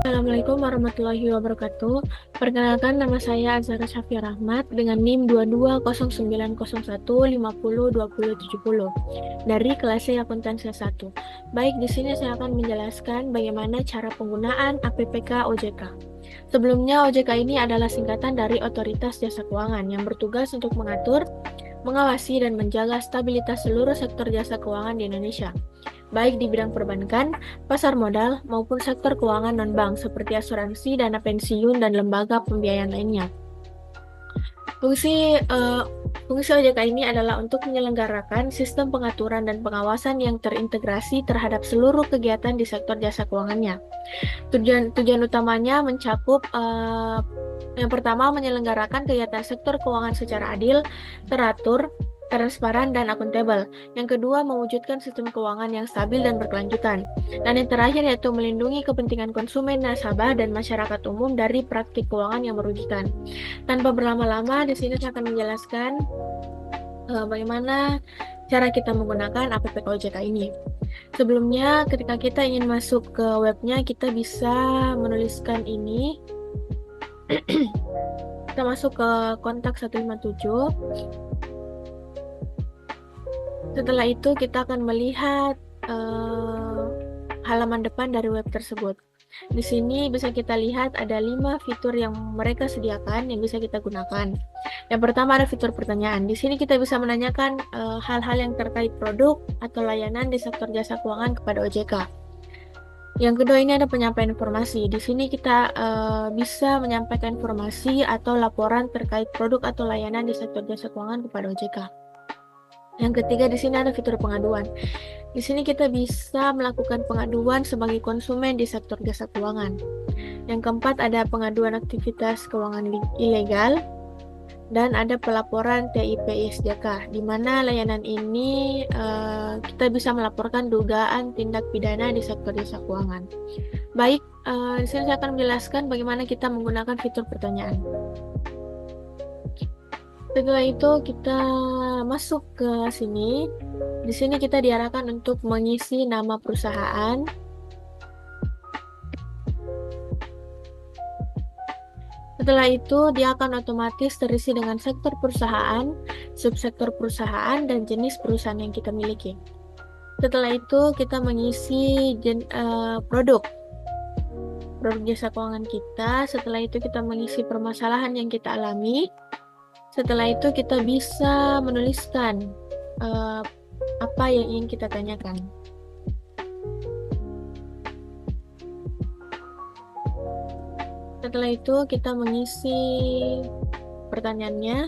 Assalamualaikum warahmatullahi wabarakatuh. Perkenalkan, nama saya Azhara Syafia Rahmat dengan NIM 220901502070 dari kelas C Akuntansi 1. Baik, di sini saya akan menjelaskan bagaimana cara penggunaan APPK OJK. Sebelumnya, OJK ini adalah singkatan dari Otoritas Jasa Keuangan yang bertugas untuk mengatur, mengawasi, dan menjaga stabilitas seluruh sektor jasa keuangan di Indonesia, baik di bidang perbankan, pasar modal, maupun sektor keuangan non-bank seperti asuransi, dana pensiun, dan lembaga pembiayaan lainnya. Fungsi OJK ini adalah untuk menyelenggarakan sistem pengaturan dan pengawasan yang terintegrasi terhadap seluruh kegiatan di sektor jasa keuangannya. Tujuan utamanya mencakup yang pertama, menyelenggarakan kegiatan sektor keuangan secara adil, teratur, transparan, dan akuntabel. Yang kedua, mewujudkan sistem keuangan yang stabil dan berkelanjutan. Dan yang terakhir yaitu melindungi kepentingan konsumen, nasabah, dan masyarakat umum dari praktik keuangan yang merugikan. Tanpa berlama-lama, di sini saya akan menjelaskan bagaimana cara kita menggunakan APPK OJK ini. Sebelumnya, ketika kita ingin masuk ke webnya, kita bisa menuliskan ini. Kita masuk ke kontak 157. Setelah itu kita akan melihat halaman depan dari web tersebut. Di sini bisa kita lihat ada 5 fitur yang mereka sediakan yang bisa kita gunakan. Yang pertama ada fitur pertanyaan. Di sini kita bisa menanyakan hal-hal yang terkait produk atau layanan di sektor jasa keuangan kepada OJK. Yang kedua ini ada penyampaian informasi. Di sini kita bisa menyampaikan informasi atau laporan terkait produk atau layanan di sektor jasa keuangan kepada OJK. Yang ketiga di sini ada fitur pengaduan. Di sini kita bisa melakukan pengaduan sebagai konsumen di sektor jasa keuangan. Yang keempat ada pengaduan aktivitas keuangan ilegal. Dan ada pelaporan TIP ISJK, di mana layanan ini kita bisa melaporkan dugaan tindak pidana di sektor jasa keuangan. Baik, di sini saya akan menjelaskan bagaimana kita menggunakan fitur pertanyaan. Setelah itu kita masuk ke sini. Di sini kita diarahkan untuk mengisi nama perusahaan. Setelah itu, dia akan otomatis terisi dengan sektor perusahaan, subsektor perusahaan, dan jenis perusahaan yang kita miliki. Setelah itu, kita mengisi produk jasa keuangan kita. Setelah itu, kita mengisi permasalahan yang kita alami. Setelah itu, kita bisa menuliskan apa yang ingin kita tanyakan. Setelah itu kita mengisi pertanyaannya,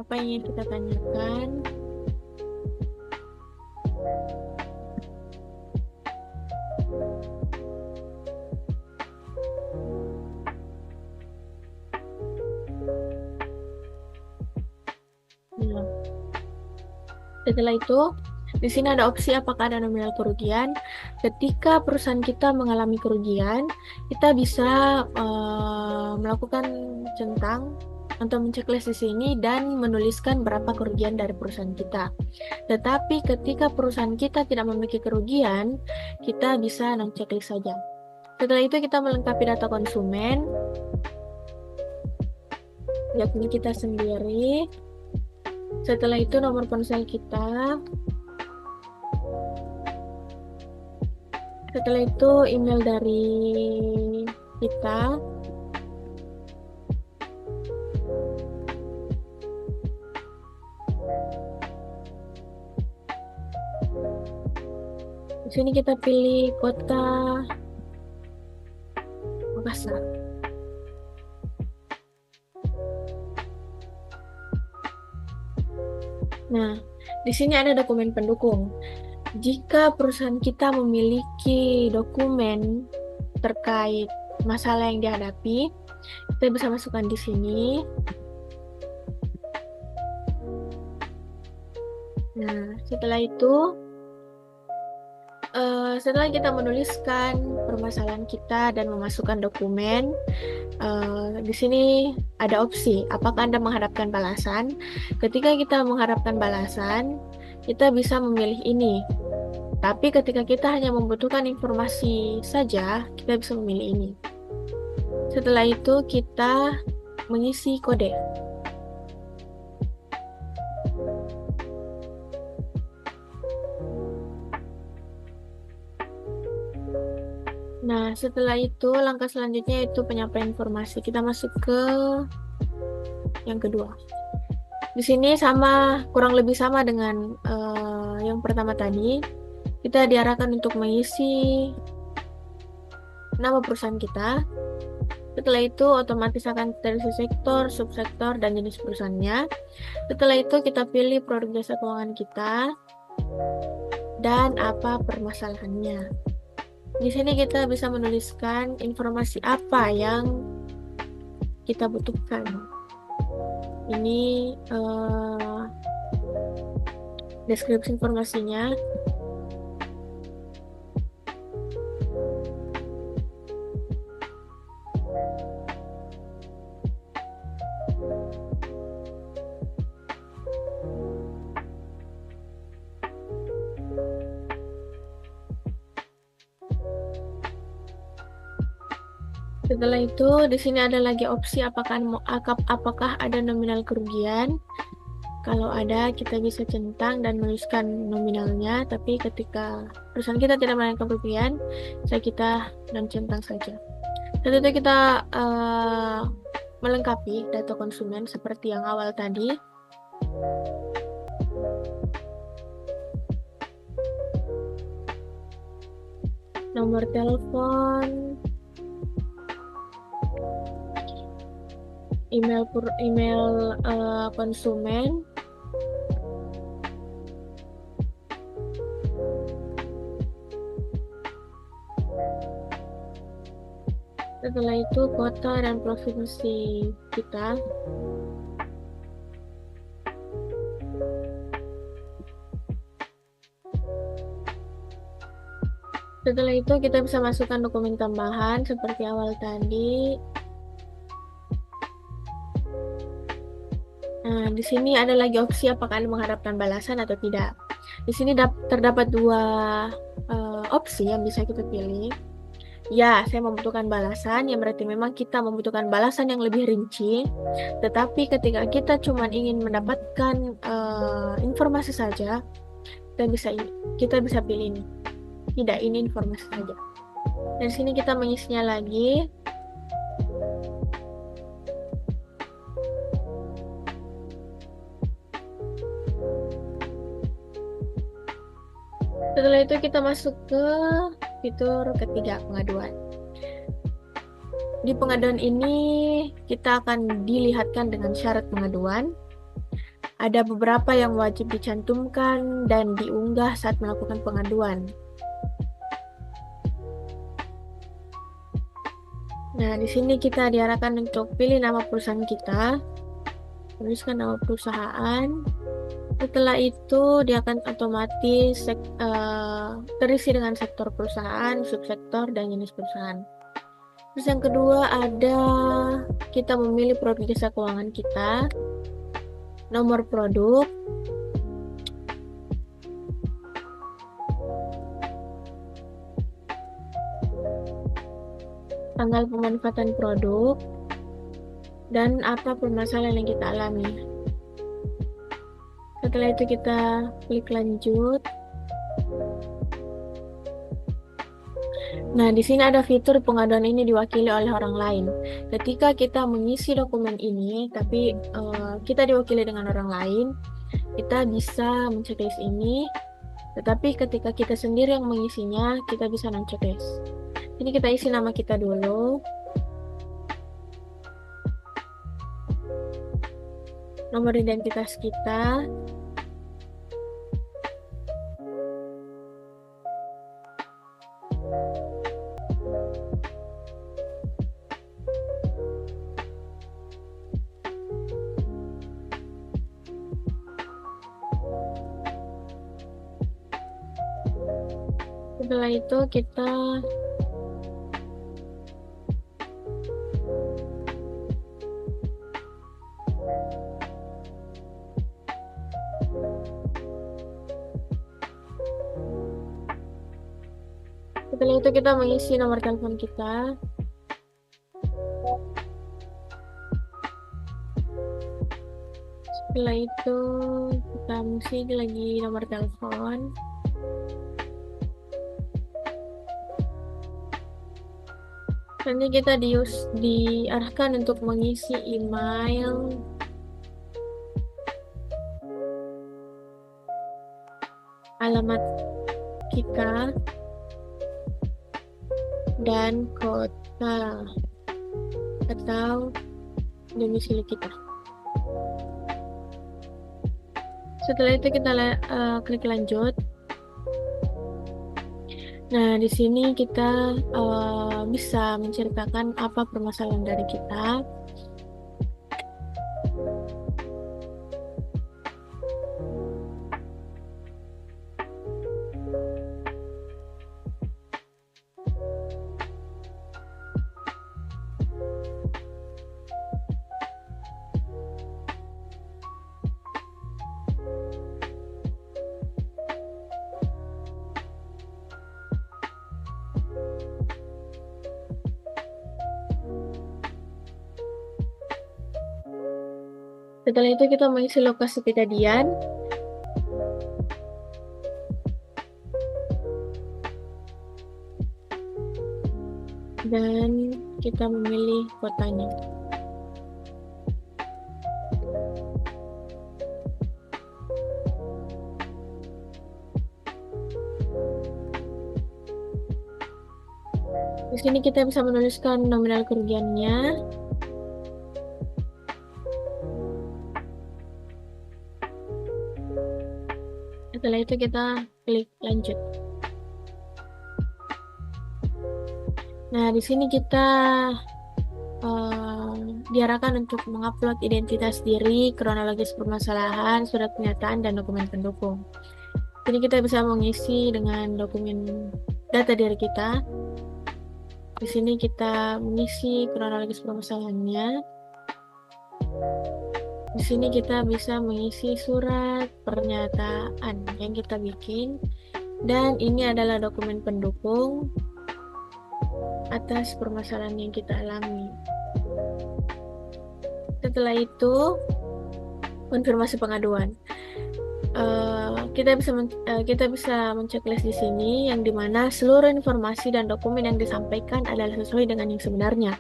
apa yang ingin kita tanyakan. Nah, setelah itu di sini ada opsi apakah ada nominal kerugian. Ketika perusahaan kita mengalami kerugian, kita bisa melakukan centang atau menceklis di sini dan menuliskan berapa kerugian dari perusahaan kita. Tetapi ketika perusahaan kita tidak memiliki kerugian, kita bisa non-checklist saja. Setelah itu kita melengkapi data konsumen, yakni kita sendiri. Setelah itu nomor ponsel kita. Setelah itu email dari kita. Di sini kita pilih kota Makassar. Nah, di sini ada dokumen pendukung. Jika perusahaan kita memiliki dokumen terkait masalah yang dihadapi, kita bisa masukkan di sini. Nah, setelah itu, setelah kita menuliskan permasalahan kita dan memasukkan dokumen, di sini ada opsi, apakah Anda mengharapkan balasan? Ketika kita mengharapkan balasan, kita bisa memilih ini. Tapi ketika kita hanya membutuhkan informasi saja, kita bisa memilih ini. Setelah itu kita mengisi kode. Nah, setelah itu langkah selanjutnya itu penyampaian informasi. Kita masuk ke yang kedua. Di sini sama, kurang lebih sama dengan yang pertama tadi. Kita diarahkan untuk mengisi nama perusahaan kita. Setelah itu otomatis akan terisi sektor, subsektor, dan jenis perusahaannya. Setelah itu kita pilih produk jasa keuangan kita dan apa permasalahannya. Di sini kita bisa menuliskan informasi apa yang kita butuhkan. Ini deskripsi informasinya. Setelah itu, di sini ada lagi opsi apakah ada nominal kerugian. Kalau ada, kita bisa centang dan menuliskan nominalnya. Tapi ketika perusahaan kita tidak mengalami kerugian, kita non centang saja. Setelah itu kita melengkapi data konsumen seperti yang awal tadi. Nomor telepon, email konsumen, setelah itu kota dan provinsi kita. Setelah itu kita bisa masukkan dokumen tambahan seperti awal tadi. Nah, di sini ada lagi opsi apakah Anda mengharapkan balasan atau tidak. Di sini terdapat dua opsi yang bisa kita pilih. Ya, saya membutuhkan balasan, yang berarti memang kita membutuhkan balasan yang lebih rinci. Tetapi ketika kita cuma ingin mendapatkan informasi saja, kita bisa pilih ini. Tidak, ini informasi saja. Dan sini kita mengisinya lagi. Setelah itu kita masuk ke fitur ketiga, pengaduan. Di pengaduan ini kita akan dilihatkan dengan syarat pengaduan. Ada beberapa yang wajib dicantumkan dan diunggah saat melakukan pengaduan. Nah, di sini kita diarahkan untuk pilih nama perusahaan kita, tuliskan nama perusahaan. Setelah itu dia akan otomatis terisi dengan sektor perusahaan, subsektor, dan jenis perusahaan. Terus yang kedua ada kita memilih produk jasa keuangan kita, nomor produk, tanggal pemanfaatan produk, dan apa permasalahan yang kita alami. Setelah itu kita klik lanjut. Nah, di sini ada fitur pengaduan ini diwakili oleh orang lain. Ketika kita mengisi dokumen ini, tapi kita diwakili dengan orang lain, kita bisa men-checklist ini. Tetapi ketika kita sendiri yang mengisinya, kita bisa non-checklist. Jadi kita isi nama kita dulu, nomor identitas kita, setelah itu kita Setelah itu kita mengisi nomor telepon kita. Setelah itu kita mengisi lagi nomor telepon. Selanjutnya kita diarahkan untuk mengisi email, alamat kita, dan kota atau domisili kita. Setelah itu kita klik lanjut. Nah, di sini kita bisa menceritakan apa permasalahan dari kita. Setelah itu kita mengisi lokasi kejadian. Dan kita memilih kotanya. Di sini kita bisa menuliskan nominal kerugiannya. Setelah itu kita klik lanjut. Nah, di sini kita diarahkan untuk mengupload identitas diri, kronologis permasalahan, surat pernyataan, dan dokumen pendukung. Jadi kita bisa mengisi dengan dokumen data diri kita. Di sini kita mengisi kronologis permasalahannya. Di sini kita bisa mengisi surat pernyataan yang kita bikin, dan ini adalah dokumen pendukung atas permasalahan yang kita alami. Setelah itu, konfirmasi pengaduan. Kita bisa menceklis di sini, yang dimana seluruh informasi dan dokumen yang disampaikan adalah sesuai dengan yang sebenarnya.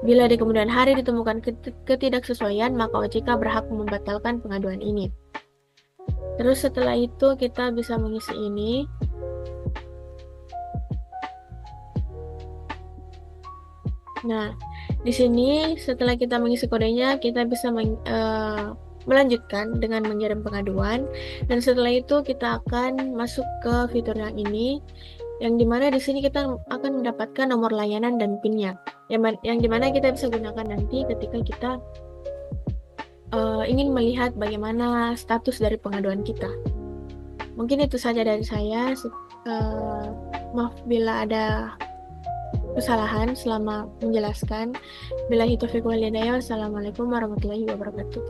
Bila di kemudian hari ditemukan ketidaksesuaian, maka OJK berhak membatalkan pengaduan ini. Terus setelah itu kita bisa mengisi ini. Nah, di sini setelah kita mengisi kodenya, kita bisa melanjutkan dengan mengirim pengaduan, dan setelah itu kita akan masuk ke fitur yang ini, yang dimana di sini kita akan mendapatkan nomor layanan dan PIN-nya, yang dimana kita bisa gunakan nanti ketika kita ingin melihat bagaimana status dari pengaduan kita. Mungkin itu saja dari saya. Maaf bila ada kesalahan selama menjelaskan. Billahi taufiq wal hidayah. Wassalamualaikum warahmatullahi wabarakatuh.